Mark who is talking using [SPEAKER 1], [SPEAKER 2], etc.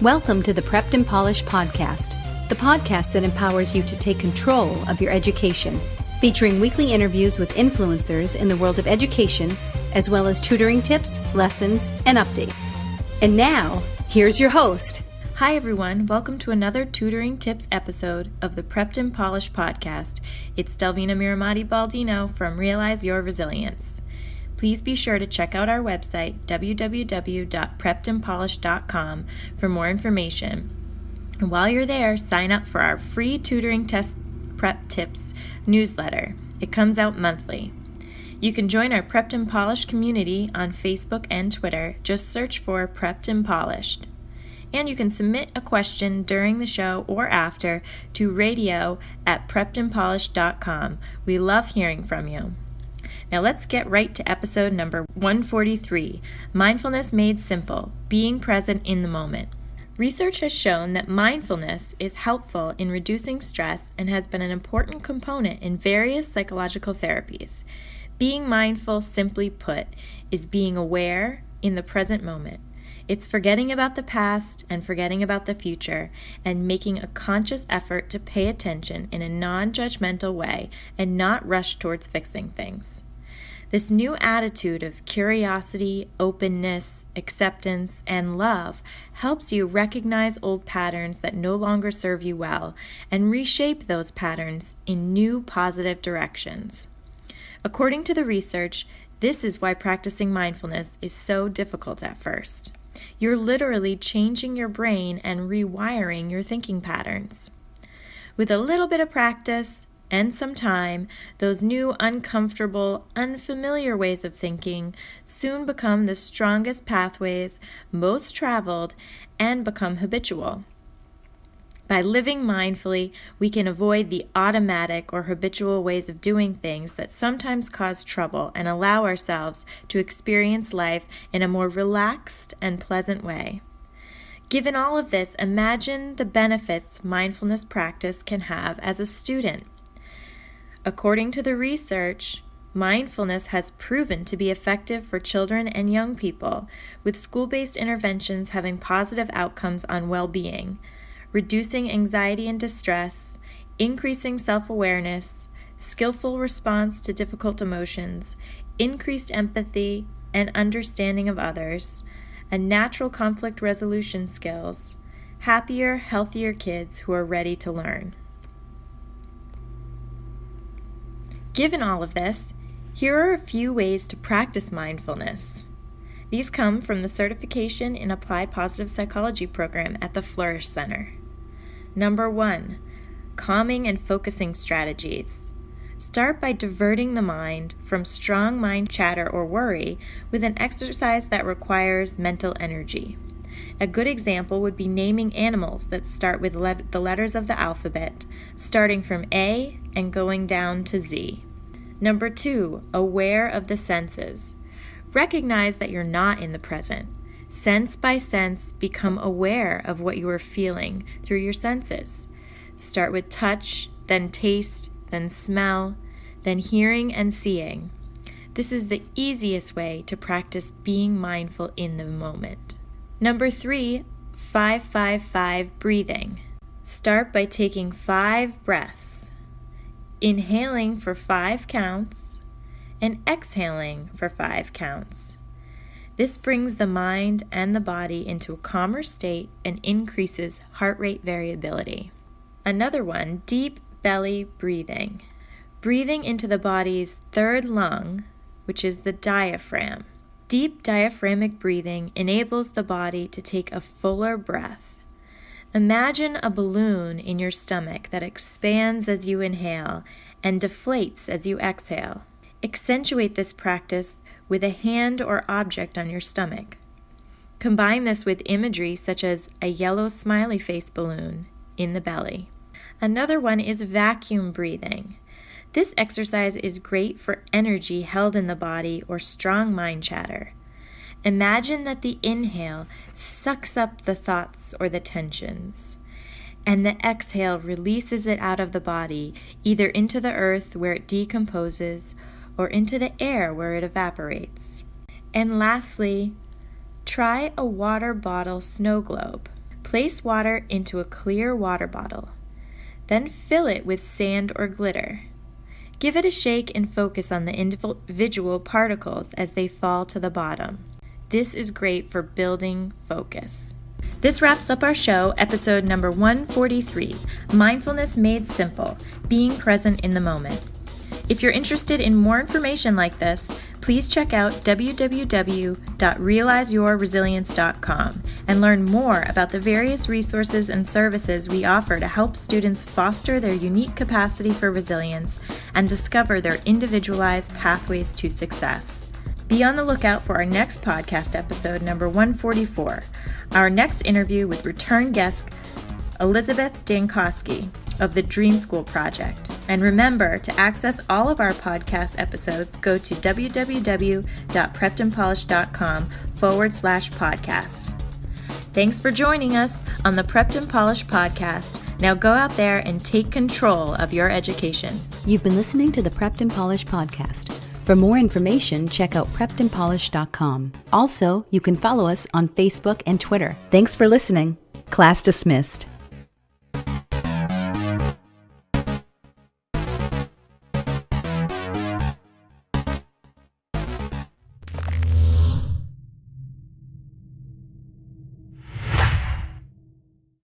[SPEAKER 1] Welcome to the Prepped and Polished podcast, the podcast that empowers you to take control of your education, featuring weekly interviews with influencers in the world of education, as well as tutoring tips, lessons, and updates. And now, here's your host.
[SPEAKER 2] Hi everyone, welcome to another Tutoring Tips episode of the Prepped and Polished podcast. It's Delvina Miremadi Baldino from Realize Your Resilience. Please be sure to check out our website, www.preppedandpolished.com, for more information. And while you're there, sign up for our free tutoring test prep tips newsletter. It comes out monthly. You can join our Prepped and Polished community on Facebook and Twitter. Just search for Prepped and Polished. And you can submit a question during the show or after to radio@preppedandpolished.com. We love hearing from you. Now let's get right to episode number 143, Mindfulness Made Simple, Being Present in the Moment. Research has shown that mindfulness is helpful in reducing stress and has been an important component in various psychological therapies. Being mindful, simply put, is being aware in the present moment. It's forgetting about the past and forgetting about the future and making a conscious effort to pay attention in a non-judgmental way and not rush towards fixing things. This new attitude of curiosity, openness, acceptance, and love helps you recognize old patterns that no longer serve you well and reshape those patterns in new positive directions. According to the research, this is why practicing mindfulness is so difficult at first. You're literally changing your brain and rewiring your thinking patterns. With a little bit of practice and some time, those new, uncomfortable, unfamiliar ways of thinking soon become the strongest pathways, most traveled, and become habitual. By living mindfully, we can avoid the automatic or habitual ways of doing things that sometimes cause trouble and allow ourselves to experience life in a more relaxed and pleasant way. Given all of this, imagine the benefits mindfulness practice can have as a student. According to the research, mindfulness has proven to be effective for children and young people, with school-based interventions having positive outcomes on well-being, reducing anxiety and distress, increasing self-awareness, skillful response to difficult emotions, increased empathy and understanding of others, a natural conflict resolution skills, happier, healthier kids who are ready to learn. Given all of this, here are a few ways to practice mindfulness. These come from the Certification in Applied Positive Psychology program at the Flourish Center. Number 1, calming and focusing strategies. Start by diverting the mind from strong mind chatter or worry with an exercise that requires mental energy. A good example would be naming animals that start with the letters of the alphabet, starting from A and going down to Z. Number 2, aware of the senses. Recognize that you're not in the present. Sense by sense, become aware of what you are feeling through your senses. Start with touch, then taste, then smell, then hearing and seeing. This is the easiest way to practice being mindful in the moment. Number 3, 5-5-5 breathing. Start by taking 5 breaths, inhaling for 5 counts, and exhaling for 5 counts. This brings the mind and the body into a calmer state and increases heart rate variability. Another one, deep belly breathing. Breathing into the body's third lung, which is the diaphragm. Deep diaphragmic breathing enables the body to take a fuller breath. Imagine a balloon in your stomach that expands as you inhale and deflates as you exhale. Accentuate this practice with a hand or object on your stomach. Combine this with imagery such as a yellow smiley face balloon in the belly. Another one is vacuum breathing. This exercise is great for energy held in the body or strong mind chatter. Imagine that the inhale sucks up the thoughts or the tensions, and the exhale releases it out of the body, either into the earth where it decomposes or into the air where it evaporates. And lastly, try a water bottle snow globe. Place water into a clear water bottle. Then fill it with sand or glitter. Give it a shake and focus on the individual particles as they fall to the bottom. This is great for building focus. This wraps up our show, episode number 143, Mindfulness Made Simple, Being Present in the Moment. If you're interested in more information like this, please check out www.realizeyourresilience.com and learn more about the various resources and services we offer to help students foster their unique capacity for resilience and discover their individualized pathways to success. Be on the lookout for our next podcast episode, number 144, our next interview with return guest Elizabeth Dankowski of the Dream School Project. And remember, to access all of our podcast episodes, go to www.preppedandpolished.com/podcast. Thanks for joining us on the Prepped and Polished podcast. Now go out there and take control of your education.
[SPEAKER 1] You've been listening to the Prepped and Polished podcast. For more information, check out preppedandpolished.com. Also, you can follow us on Facebook and Twitter. Thanks for listening. Class dismissed.